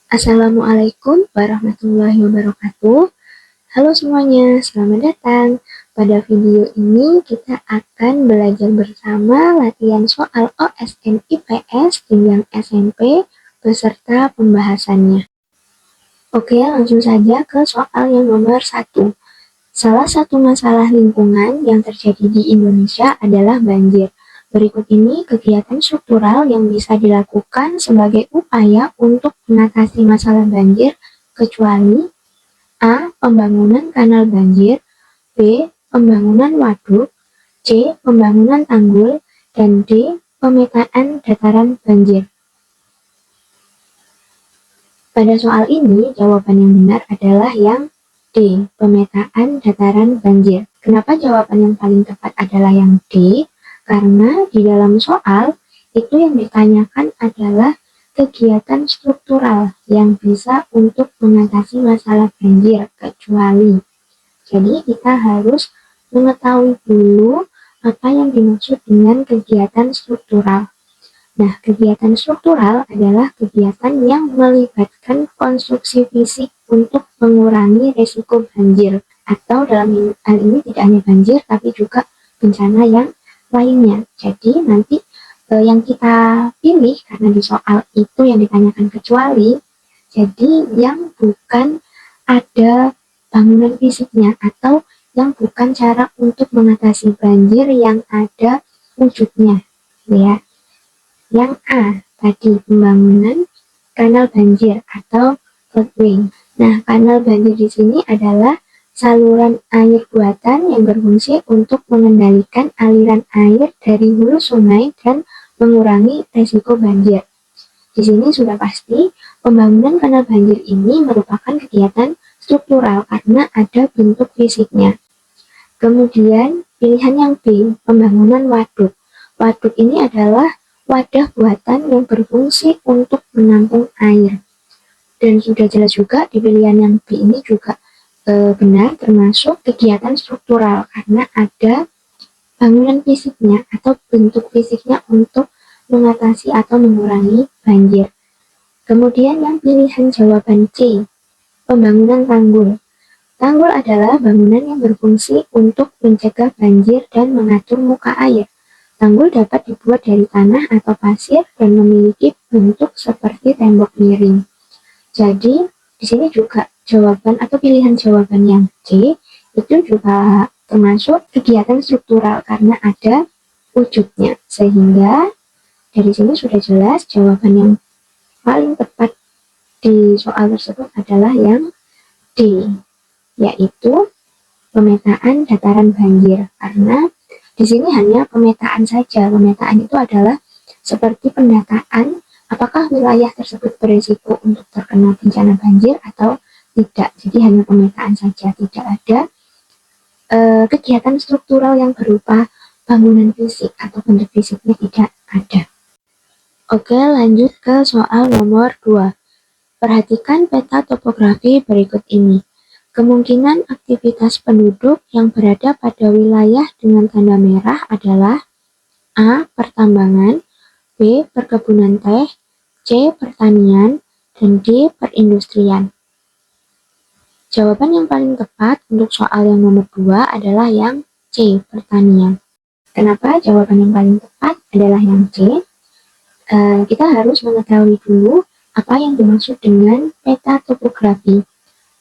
Assalamualaikum warahmatullahi wabarakatuh. Halo semuanya, selamat datang. Pada video ini kita akan belajar bersama latihan soal OSN IPS tinggal SMP beserta pembahasannya. Oke, langsung saja ke soal yang nomor 1. Salah satu masalah lingkungan yang terjadi di Indonesia adalah banjir. Berikut ini kegiatan struktural yang bisa dilakukan sebagai upaya untuk mengatasi masalah banjir, kecuali A. Pembangunan kanal banjir, B. Pembangunan waduk, C. Pembangunan tanggul, dan D. Pemetaan dataran banjir. Pada soal ini, jawaban yang benar adalah yang D. Pemetaan dataran banjir. Kenapa jawaban yang paling tepat adalah yang D? Karena di dalam soal, itu yang ditanyakan adalah kegiatan struktural yang bisa untuk mengatasi masalah banjir, kecuali. Jadi kita harus mengetahui dulu apa yang dimaksud dengan kegiatan struktural. Nah, kegiatan struktural adalah kegiatan yang melibatkan konstruksi fisik untuk mengurangi risiko banjir. Atau dalam hal ini tidak hanya banjir, tapi juga bencana yang lainnya. Jadi nanti yang kita pilih karena di soal itu yang ditanyakan kecuali, jadi yang bukan ada bangunan fisiknya atau yang bukan cara untuk mengatasi banjir yang ada wujudnya, ya. Yang A tadi pembangunan kanal banjir atau floodway. Nah, kanal banjir di sini adalah saluran air buatan yang berfungsi untuk mengendalikan aliran air dari hulu sungai dan mengurangi risiko banjir. Di sini sudah pasti pembangunan kanal banjir ini merupakan kegiatan struktural karena ada bentuk fisiknya. Kemudian pilihan yang B, pembangunan waduk. Waduk ini adalah wadah buatan yang berfungsi untuk menampung air. Dan sudah jelas juga di pilihan yang B ini juga benar termasuk kegiatan struktural karena ada bangunan fisiknya atau bentuk fisiknya untuk mengatasi atau mengurangi banjir. Kemudian yang pilihan jawaban C, pembangunan tanggul. Tanggul adalah bangunan yang berfungsi untuk mencegah banjir dan mengatur muka air. Tanggul dapat dibuat dari tanah atau pasir dan memiliki bentuk seperti tembok miring. Jadi, di sini juga jawaban atau pilihan jawaban yang C itu juga termasuk kegiatan struktural karena ada wujudnya. Sehingga dari sini sudah jelas jawaban yang paling tepat di soal tersebut adalah yang D, yaitu pemetaan dataran banjir. Karena di sini hanya pemetaan saja. Pemetaan itu adalah seperti pendataan apakah wilayah tersebut berisiko untuk terkena bencana banjir atau tidak. Jadi hanya pemetaan saja, tidak ada kegiatan struktural yang berupa bangunan fisik atau bentuk fisiknya tidak ada. Oke, lanjut ke soal nomor 2. Perhatikan peta topografi berikut ini. Kemungkinan aktivitas penduduk yang berada pada wilayah dengan tanda merah adalah A. Pertambangan, B. Perkebunan teh, C. Pertanian, dan D. Perindustrian. Jawaban yang paling tepat untuk soal yang nomor 2 adalah yang C. Pertanian. Kenapa jawaban yang paling tepat adalah yang C? Kita harus mengetahui dulu apa yang dimaksud dengan peta topografi.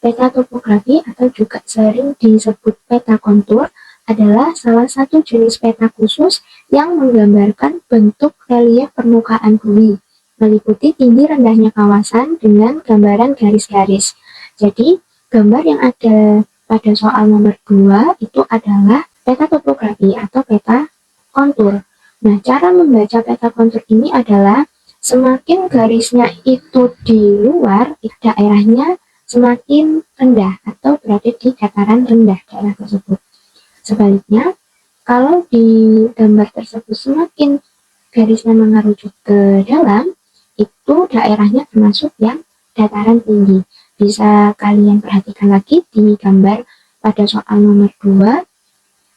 Peta topografi atau juga sering disebut peta kontur adalah salah satu jenis peta khusus yang menggambarkan bentuk relief permukaan bumi, meliputi tinggi rendahnya kawasan dengan gambaran garis-garis. Jadi, gambar yang ada pada soal nomor 2 itu adalah peta topografi atau peta kontur. Nah, cara membaca peta kontur ini adalah semakin garisnya itu di luar, daerahnya semakin rendah atau berada di dataran rendah daerah tersebut. Sebaliknya, kalau di gambar tersebut semakin garisnya mengerucut ke dalam, itu daerahnya termasuk yang dataran tinggi. Bisa kalian perhatikan lagi di gambar pada soal nomor 2.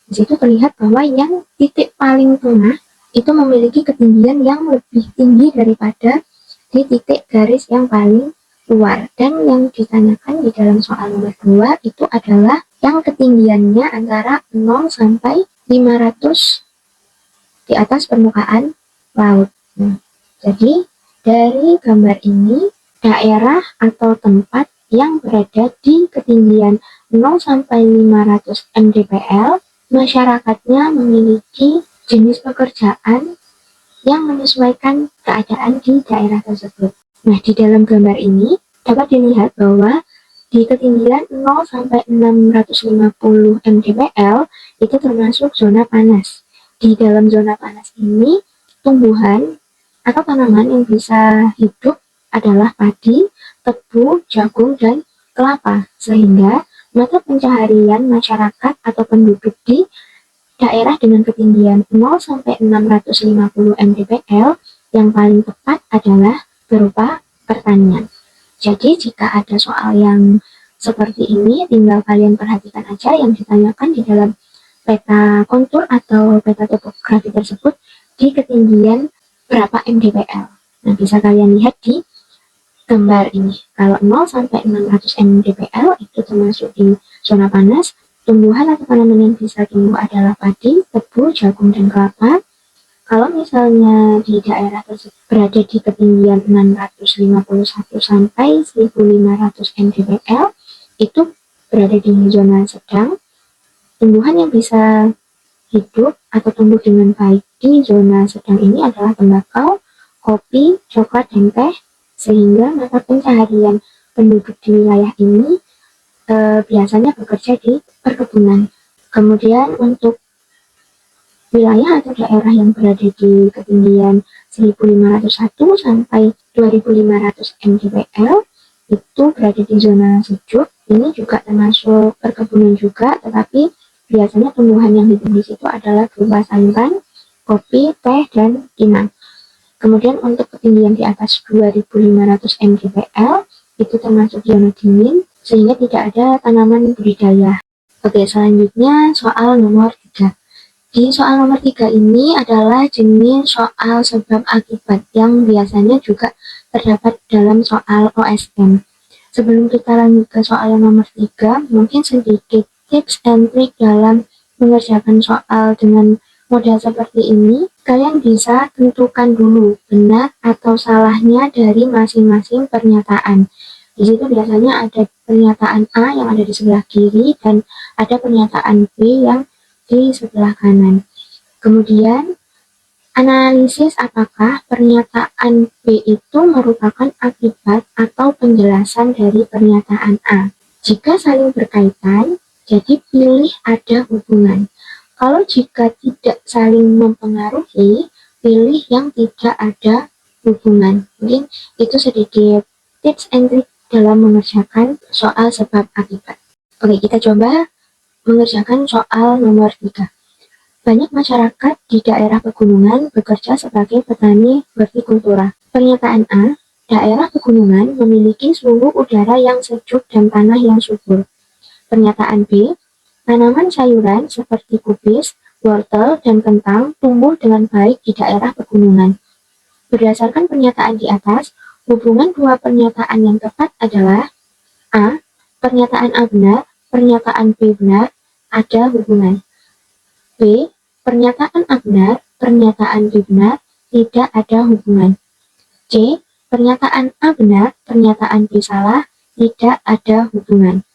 Di situ terlihat bahwa yang titik paling tengah itu memiliki ketinggian yang lebih tinggi daripada di titik garis yang paling luar. Dan yang ditanyakan di dalam soal nomor 2 itu adalah yang ketinggiannya antara 0 sampai 500 di atas permukaan laut. Nah, jadi dari gambar ini, daerah atau tempat yang berada di ketinggian 0 sampai 500 mdpl, masyarakatnya memiliki jenis pekerjaan yang menyesuaikan keadaan di daerah tersebut. Nah, di dalam gambar ini dapat dilihat bahwa di ketinggian 0 sampai 650 mdpl itu termasuk zona panas. Di dalam zona panas ini, tumbuhan atau tanaman yang bisa hidup adalah padi, tebu, jagung, dan kelapa, sehingga mata pencaharian masyarakat atau penduduk di daerah dengan ketinggian 0 sampai 650 mdpl yang paling tepat adalah berupa pertanian. Jadi jika ada soal yang seperti ini, tinggal kalian perhatikan aja yang ditanyakan di dalam peta kontur atau peta topografi tersebut di ketinggian berapa mdpl. Nah, bisa kalian lihat di gambar ini. Kalau 0 sampai 600 mdpl itu termasuk di zona panas. Tumbuhan atau tanaman yang bisa tumbuh adalah padi, tebu, jagung, dan kelapa. Kalau misalnya di daerah tersebut berada di ketinggian 651 sampai 1500 mdpl, itu berada di zona sedang. Tumbuhan yang bisa hidup atau tumbuh dengan baik di zona sedang ini adalah tembakau, kopi, coklat, dan teh, sehingga mata pencaharian penduduk di wilayah ini biasanya bekerja di perkebunan. Kemudian untuk wilayah atau daerah yang berada di ketinggian 1501 sampai 2500 mdpl itu berada di zona sejuk. Ini juga termasuk perkebunan juga, tetapi biasanya tumbuhan yang hidup di situ adalah berupa sayuran, kopi, teh, dan pinang. Kemudian untuk ketinggian di atas 2500 mdpl itu termasuk zona dingin, sehingga tidak ada tanaman budidaya. Oke, selanjutnya soal nomor 3. Di soal nomor 3 ini adalah jenis soal sebab akibat yang biasanya juga terdapat dalam soal OSN. Sebelum kita lanjut ke soal yang nomor 3, mungkin sedikit tips and trick dalam mengerjakan soal dengan model seperti ini. Kalian bisa tentukan dulu benar atau salahnya dari masing-masing pernyataan. Di situ biasanya ada pernyataan A yang ada di sebelah kiri dan ada pernyataan B yang di sebelah kanan. Kemudian analisis apakah pernyataan B itu merupakan akibat atau penjelasan dari pernyataan A. Jika saling berkaitan, jadi pilih ada hubungan. Kalau jika tidak saling mempengaruhi, pilih yang tidak ada hubungan. Mungkin itu sedikit tips and trick dalam mengerjakan soal sebab akibat. Oke, kita coba mengerjakan soal nomor 3. Banyak masyarakat di daerah pegunungan bekerja sebagai petani hortikultura. Pernyataan A, daerah pegunungan memiliki suhu udara yang sejuk dan tanah yang subur. Pernyataan B, tanaman sayuran seperti kubis, wortel, dan kentang tumbuh dengan baik di daerah pegunungan. Berdasarkan pernyataan di atas, hubungan dua pernyataan yang tepat adalah A, pernyataan A benar, pernyataan B benar, ada hubungan. B, pernyataan A benar, pernyataan B benar, tidak ada hubungan. C, pernyataan A benar, pernyataan B salah, tidak ada hubungan.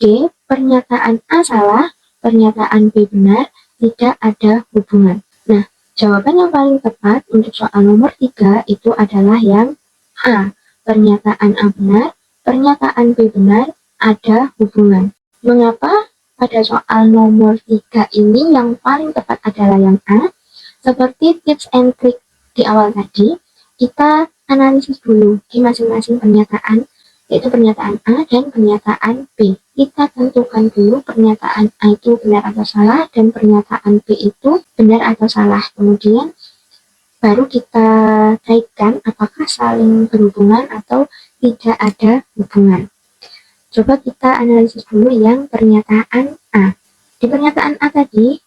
D, pernyataan A salah, pernyataan B benar, tidak ada hubungan. Nah, jawaban yang paling tepat untuk soal nomor 3 itu adalah yang A, pernyataan A benar, pernyataan B benar, ada hubungan. Mengapa pada soal nomor 3 ini yang paling tepat adalah yang A? Seperti tips and trick di awal tadi, kita analisis dulu di masing-masing pernyataan, yaitu pernyataan A dan pernyataan B. Kita tentukan dulu pernyataan A itu benar atau salah dan pernyataan B itu benar atau salah. Kemudian baru kita kaitkan apakah saling berhubungan atau tidak ada hubungan. Coba kita analisis dulu yang pernyataan A. Di pernyataan A tadi,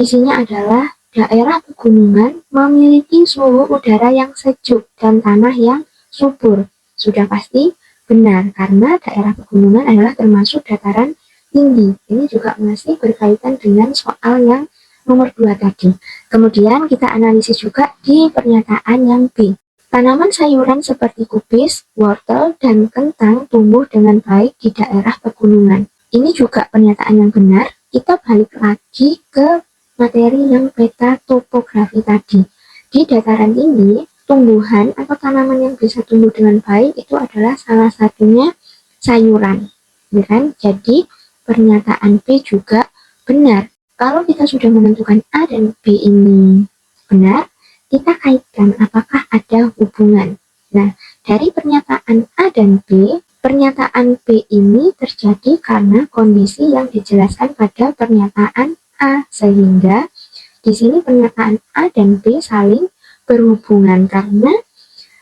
isinya adalah daerah pegunungan memiliki suhu udara yang sejuk dan tanah yang subur. Sudah pasti benar, karena daerah pegunungan adalah termasuk dataran tinggi. Ini juga masih berkaitan dengan soal yang nomor 2 tadi. Kemudian kita analisis juga di pernyataan yang B. Tanaman sayuran seperti kubis, wortel, dan kentang tumbuh dengan baik di daerah pegunungan. Ini juga pernyataan yang benar. Kita balik lagi ke materi yang peta topografi tadi. Di dataran tinggi, tumbuhan atau tanaman yang bisa tumbuh dengan baik itu adalah salah satunya sayuran. Ya kan? Jadi pernyataan B juga benar. Kalau kita sudah menentukan A dan B ini benar, kita kaitkan apakah ada hubungan. Nah, dari pernyataan A dan B, pernyataan B ini terjadi karena kondisi yang dijelaskan pada pernyataan A, sehingga di sini pernyataan A dan B saling berhubungan karena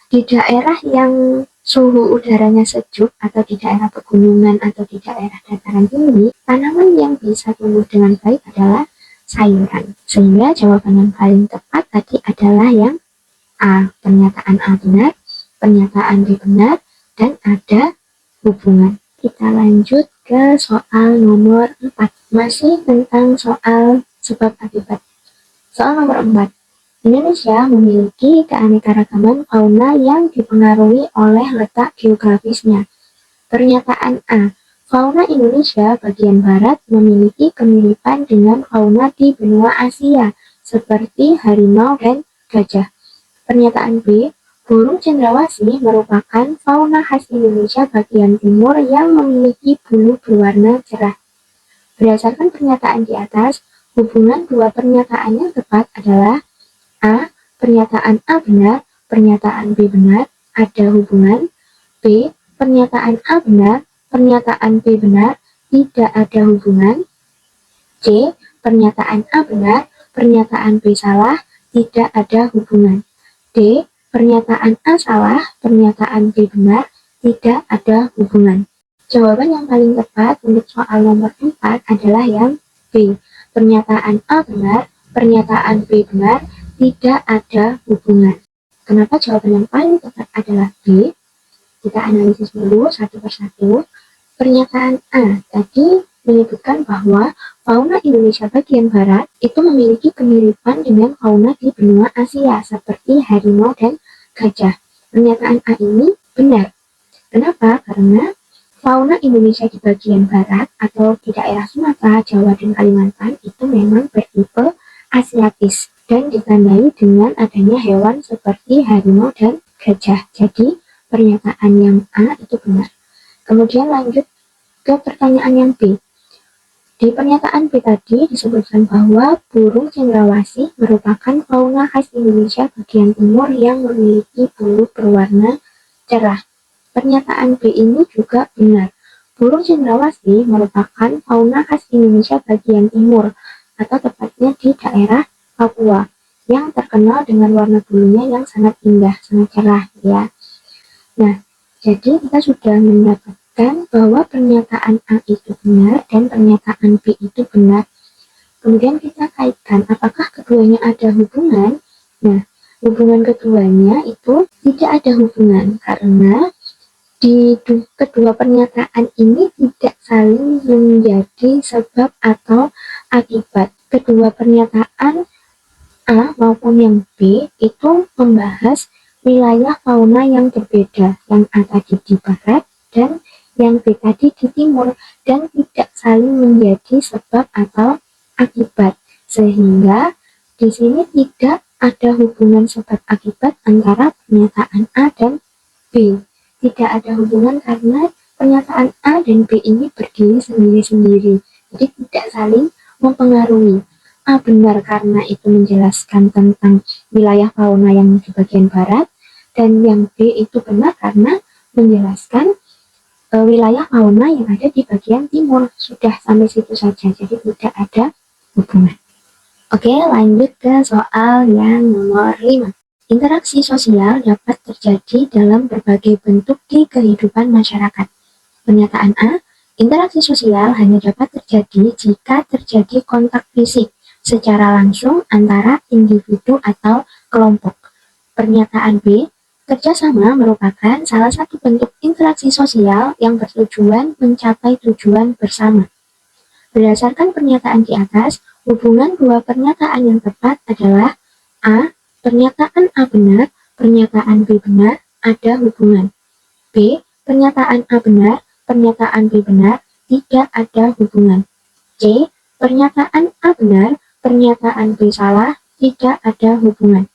di daerah yang suhu udaranya sejuk atau di daerah pegunungan atau di daerah dataran tinggi, tanaman yang bisa tumbuh dengan baik adalah sayuran. Sehingga jawaban yang paling tepat tadi adalah yang A. Pernyataan A benar, pernyataan B benar, dan ada hubungan. Kita lanjut ke soal nomor 4. Masih tentang soal sebab akibat. Soal nomor 4. Indonesia memiliki keanekaragaman fauna yang dipengaruhi oleh letak geografisnya. Pernyataan A. Fauna Indonesia bagian barat memiliki kemiripan dengan fauna di benua Asia, seperti harimau dan gajah. Pernyataan B. Burung cendrawasih merupakan fauna khas Indonesia bagian timur yang memiliki bulu berwarna cerah. Berdasarkan pernyataan di atas, hubungan dua pernyataan yang tepat adalah A. Pernyataan A benar, pernyataan B benar, ada hubungan. B. Pernyataan A benar, pernyataan B benar, tidak ada hubungan. C. Pernyataan A benar, pernyataan B salah, tidak ada hubungan. D. Pernyataan A salah, pernyataan B benar, tidak ada hubungan. Jawaban yang paling tepat untuk soal nomor 4 adalah yang B. Pernyataan A benar, pernyataan B benar, tidak ada hubungan. Kenapa jawaban yang paling tepat adalah B? Kita analisis dulu satu persatu. Pernyataan A tadi menyebutkan bahwa fauna Indonesia bagian barat itu memiliki kemiripan dengan fauna di benua Asia seperti harimau dan gajah. Pernyataan A ini benar. Kenapa? Karena fauna Indonesia di bagian barat atau di daerah Sumatera, Jawa, dan Kalimantan itu memang bertipe asiatis dan ditandai dengan adanya hewan seperti harimau dan gajah. Jadi pernyataan yang A itu benar. Kemudian lanjut ke pertanyaan yang B. Di pernyataan B tadi disebutkan bahwa burung cendrawasih merupakan fauna khas Indonesia bagian timur yang memiliki bulu berwarna cerah. Pernyataan B ini juga benar. Burung cendrawasih merupakan fauna khas Indonesia bagian timur atau tepatnya di daerah Papua yang terkenal dengan warna bulunya yang sangat indah, sangat cerah ya. Nah, jadi kita sudah mendapatkan bahwa pernyataan A itu benar dan pernyataan B itu benar. Kemudian kita kaitkan apakah keduanya ada hubungan. Nah, hubungan keduanya itu tidak ada hubungan karena di kedua pernyataan ini tidak saling menjadi sebab atau akibat. Kedua pernyataan A maupun yang B itu membahas wilayah fauna yang berbeda, yang A tadi di barat dan yang B tadi di timur, dan tidak saling menjadi sebab atau akibat, sehingga di sini tidak ada hubungan sebab akibat antara pernyataan A dan B. Tidak ada hubungan karena pernyataan A dan B ini berdiri sendiri-sendiri, jadi tidak saling mempengaruhi. A benar karena itu menjelaskan tentang wilayah fauna yang di bagian barat, dan yang B itu benar karena menjelaskan wilayah fauna yang ada di bagian timur. Sudah sampai situ saja, jadi tidak ada hubungan. Oke, lanjut ke soal yang nomor 5. Interaksi sosial dapat terjadi dalam berbagai bentuk di kehidupan masyarakat. Pernyataan A, interaksi sosial hanya dapat terjadi jika terjadi kontak fisik secara langsung antara individu atau kelompok. Pernyataan B, Kerjasama merupakan salah satu bentuk interaksi sosial yang bertujuan mencapai tujuan bersama. Berdasarkan pernyataan di atas, hubungan dua pernyataan yang tepat adalah A. Pernyataan A benar, pernyataan B benar, ada hubungan. B. Pernyataan A benar, pernyataan B benar, tidak ada hubungan. C. Pernyataan A benar, pernyataan B salah, tidak ada hubungan.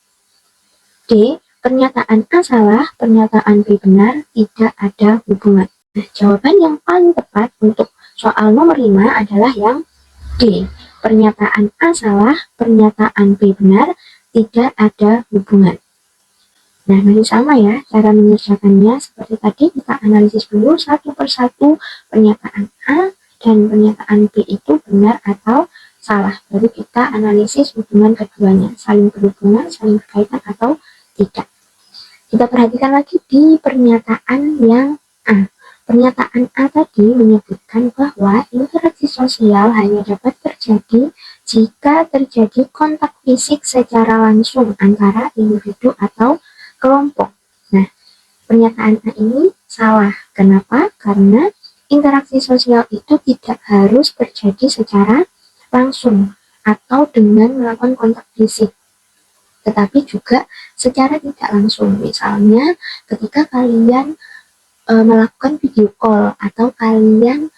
D. Pernyataan A salah, pernyataan B benar, tidak ada hubungan. Nah, jawaban yang paling tepat untuk soal nomor 5 adalah yang D. Pernyataan A salah, pernyataan B benar, tidak ada hubungan. Nah, masih sama ya cara mengerjakannya. Seperti tadi kita analisis dulu satu persatu pernyataan A dan pernyataan B itu benar atau salah. Baru kita analisis hubungan keduanya, saling berhubungan, saling berkaitan atau tidak. Kita perhatikan lagi di pernyataan yang A. Pernyataan A tadi menyebutkan bahwa interaksi sosial hanya dapat terjadi jika terjadi kontak fisik secara langsung antara individu atau kelompok. Nah, pernyataan A ini salah. Kenapa? Karena interaksi sosial itu tidak harus terjadi secara langsung atau dengan melakukan kontak fisik, tetapi juga secara tidak langsung. Misalnya ketika kalian melakukan video call atau kalian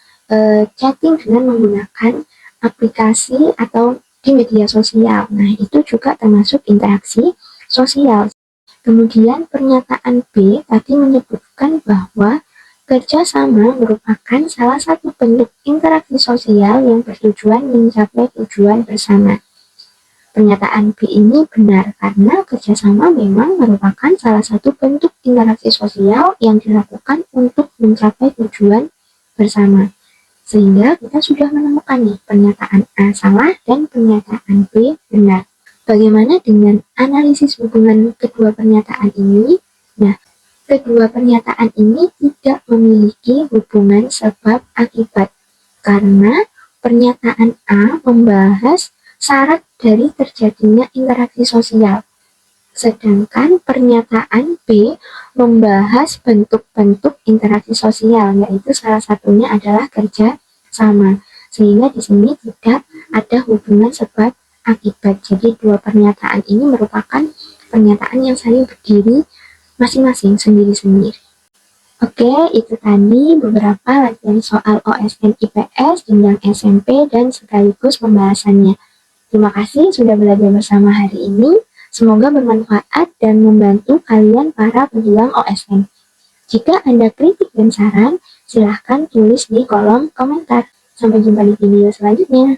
chatting dengan menggunakan aplikasi atau di media sosial. Nah, itu juga termasuk interaksi sosial. Kemudian pernyataan B tadi menyebutkan bahwa kerjasama merupakan salah satu bentuk interaksi sosial yang bertujuan mencapai tujuan bersama. Pernyataan B ini benar karena kerjasama memang merupakan salah satu bentuk interaksi sosial yang dilakukan untuk mencapai tujuan bersama. Sehingga kita sudah menemukan nih pernyataan A salah dan pernyataan B benar. Bagaimana dengan analisis hubungan kedua pernyataan ini? Nah, kedua pernyataan ini tidak memiliki hubungan sebab akibat karena pernyataan A membahas syarat dari terjadinya interaksi sosial. Sedangkan pernyataan B membahas bentuk-bentuk interaksi sosial, yaitu salah satunya adalah kerja sama. Sehingga di sini tidak ada hubungan sebab akibat. Jadi dua pernyataan ini merupakan pernyataan yang saling berdiri masing-masing sendiri-sendiri. Oke, itu tadi beberapa latihan soal OSN IPS jenjang SMP dan sekaligus pembahasannya. Terima kasih sudah belajar bersama hari ini. Semoga bermanfaat dan membantu kalian para pejuang OSN. Jika ada kritik dan saran, silahkan tulis di kolom komentar. Sampai jumpa di video selanjutnya.